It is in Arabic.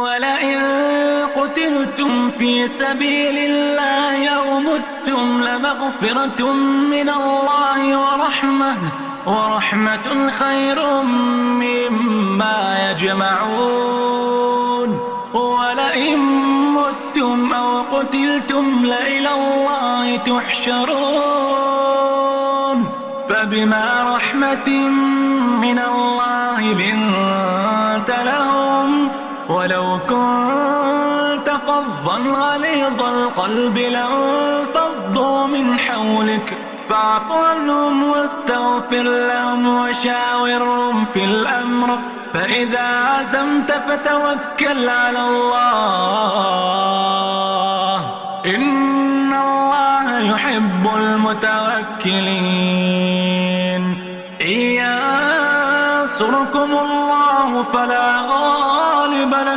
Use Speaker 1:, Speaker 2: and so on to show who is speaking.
Speaker 1: ولئن قتلتم في سبيل الله أو متم لمغفرة من الله ورحمة خير مما يجمعون. ولئن متم أو قتلتم لإلى الله تحشرون. فبما رحمة من الله لنت لهم، ولو كنت فظا غليظ القلب لانفضوا من حولك، فاعف عنهم واستغفر لهم وشاورهم في الأمر، فإذا عزمت فتوكل على الله، إن الله يحب المتوكلين. إن ينصركم الله فلا غالب